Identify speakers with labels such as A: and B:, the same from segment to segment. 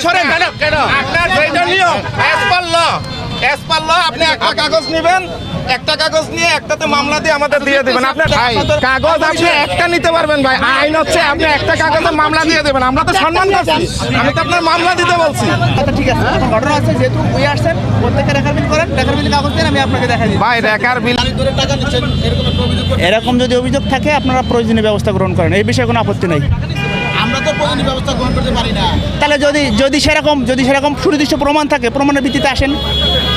A: সরেন কেন আপনার যেটা নিয়ম এস পার ল আপনি একটা কাগজ নেবেন, একটা কাগজ নিয়ে একটাতে মামলা দিয়ে আমাদের দিয়ে দেবেন। আপনার কাগজ আপনি একটা নিতে পারবেন ভাই, আইন হচ্ছে আপনি একটা কাগজে মামলা দিয়ে দেবেন। আমরা তো সম্মান করছি, আমি তো আপনার মামলা দিতে বলছি।
B: আচ্ছা ঠিক আছে, ঘটনা আছে যেহেতু ওই আসছেন প্রত্যেকটা রেকার বিল করেন, রেকার বিল কাগজ দেন, আমি আপনাকে দেখাই দিই।
A: ভাই রেকার বিল
B: এরকম যদি অভিযোগ থাকে আপনারা প্রয়োজনীয় ব্যবস্থা গ্রহণ করেন, এই বিষয়ে কোনো আপত্তি নেই।
C: আমরা তো প্রয়োজনীয় ব্যবস্থা গ্রহণ করতে পারি না।
B: তাহলে যদি সেরকম সুনির্দিষ্ট প্রমাণ থাকে, প্রমাণের ভিত্তিতে আসেন,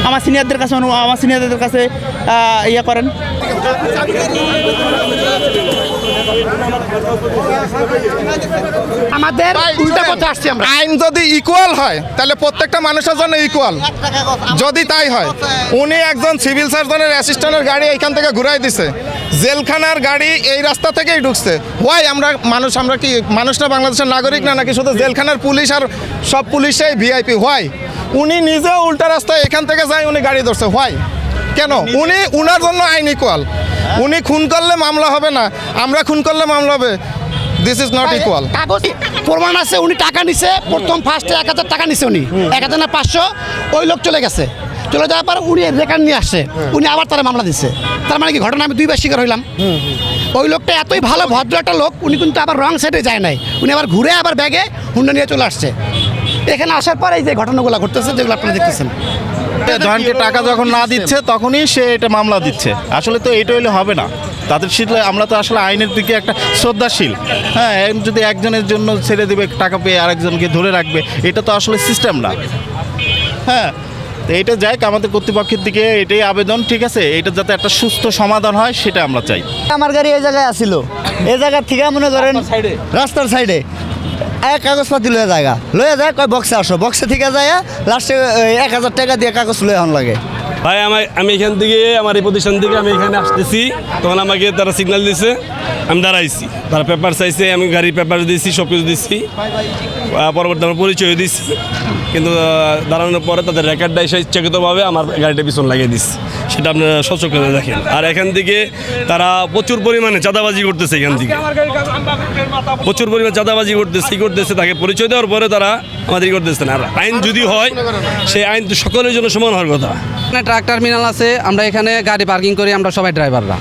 B: আমার সিনিয়রদের কাছে ইয়ে করেন।
D: আমাদের উল্টা পথে আসছি আমরা।
A: আইন যদি ইকুয়াল হয় তাহলে প্রত্যেকটা মানুষের জন্য ইকুয়াল। যদি তাই হয়, উনি একজন সিভিল সার্জনের অ্যাসিস্ট্যান্টের গাড়ি এইখান থেকে ঘুরাই দিছে, জেলখানার গাড়ি এই রাস্তা থেকেই ঢুকছে। হোয়াই আমরা কি মানুষটা বাংলাদেশের নাগরিক না, নাকি শুধু জেলখানার পুলিশ আর সব পুলিশই ভিআইপি? হোয়াই উনি নিজেও উল্টা রাস্তায় এখান থেকে যাই উনি গাড়ি ধরছে? হোয়াই কেন? উনার জন্য আইন ইকুয়াল। উনি খুন করলে মামলা হবে না, আমরা খুন করলে মামলা হবে। This is not equal.
D: কাগজ প্রমাণ আছে, উনি টাকা নিছে, প্রথম ফার্স্টে 1000 টাকা নিছে, উনি 1000 না 500, ওই লোক চলে গেছে। চলে যাওয়ার পর উনি রেকর্ড নিয়ে আসছে, উনি আবার তারা মামলা দিচ্ছে। তার মানে কি ঘটনা আমি 2বার শিকার হইলাম। ওই লোকটা এতই ভালো ভদ্র একটা লোক, উনি কিন্তু আবার রং সাইডে যায় নাই, উনি আবার ঘুরে আবার ব্যাগে হুন্ডা নিয়ে চলে আসছে। এখানে আসার পরে এই যে ঘটনাগুলো ঘটতেছে, যেগুলো আপনারা দেখতেছেন।
E: ধরনকে টাকা যখন না দিচ্ছে তখনই সে এটা মামলা দিচ্ছে। আসলে তো এটা হইলে হবে না। তাদের শীলে আমরা তো আসলে আইনের দিকে একটা শ্রদ্ধাশীল। হ্যাঁ, যদি একজনের জন্য ছেড়ে দিবে টাকা পেয়ে আরেকজনকে ধরে রাখবে, এটা তো আসলে সিস্টেম না। হ্যাঁ, তো এইটা যাই আমাদের কর্তৃপক্ষের দিকে এটাই আবেদন, ঠিক আছে? এটা যাতে একটা সুস্থ সমাধান হয় সেটা আমরা চাই।
F: আমার গাড়ি এই জায়গায় আসছিল, এই জায়গার থেকে মনে করেন রাস্তার সাইডে এক কাগজপাতি লয়ে যায় কয় বক্সে আসো, বক্সে থেকে যায় লাস্টে 1000 টাকা দিয়ে কাগজ লয়ে হন লাগে।
G: ভাই আমি এখান থেকে আমার এই প্রতিষ্ঠান থেকে আমি এখানে আসতেছি, তখন আমাকে তারা সিগন্যাল দিয়েছে, আমি দাঁড়াইছি। তারা পেপার চাইছে, আমি গাড়ির পেপার দিয়েছি, সব কিছু দিচ্ছি, পরবর্তী আমার পরিচয় দিচ্ছি। কিন্তু দাঁড়ানোর পরে তাদের রেকর্ডটা এসে ইচ্ছাকৃতভাবে আমার গাড়িটা পিছন লাগিয়ে দিচ্ছে, সেটা আপনারা সচক্ষে করে দেখেন। আর এখান থেকে তারা প্রচুর পরিমাণে চাঁদাবাজি করতেছে, এখান থেকে প্রচুর পরিমাণে চাঁদাবাজি করতেছে। তাকে পরিচয় দেওয়ার পরে তারা আমাদের করতেছে না। আর আইন যদি হয়, সেই আইন তো সকলের জন্য সমান হওয়ার কথা।
H: ট্রাক টার্মিনাল আছে, আমরা এখানে গাড়ি পার্কিং করি, আমরা সবাই ড্রাইভাররা।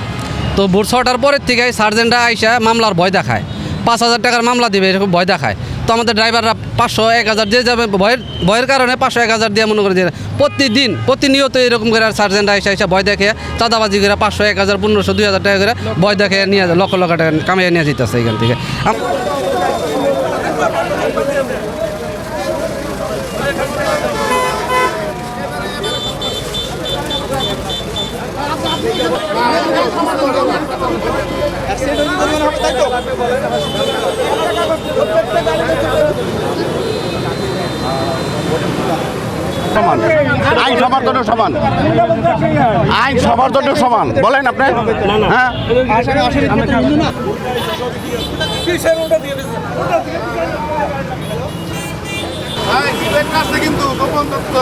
H: তো ভোর 6টার পরের থেকে সার্জেন্টরা আইসা মামলার ভয় দেখায়, 5000 টাকার মামলা দিবে এরকম ভয় দেখায়। তো আমাদের ড্রাইভাররা 500 1000 যে যাবে, ভয়ের কারণে 500 1000 দিয়ে মনে করে দিয়ে প্রতিনিয়ত এরকম করে সার্জেন্টরা আইসা ভয় দেখে চাঁদাবাজি করে 500 1000 1500 2000 টাকা করে ভয় দেখে নিয়ে যায়, লক্ষ টাকা কামিয়ে নিয়ে যেতেছে এখান থেকে।
E: আইন সবার জন্য সমান, আইন সবার জন্য সমান বলেন আপনি। হ্যাঁ,
A: কিন্তু গোপন তথ্য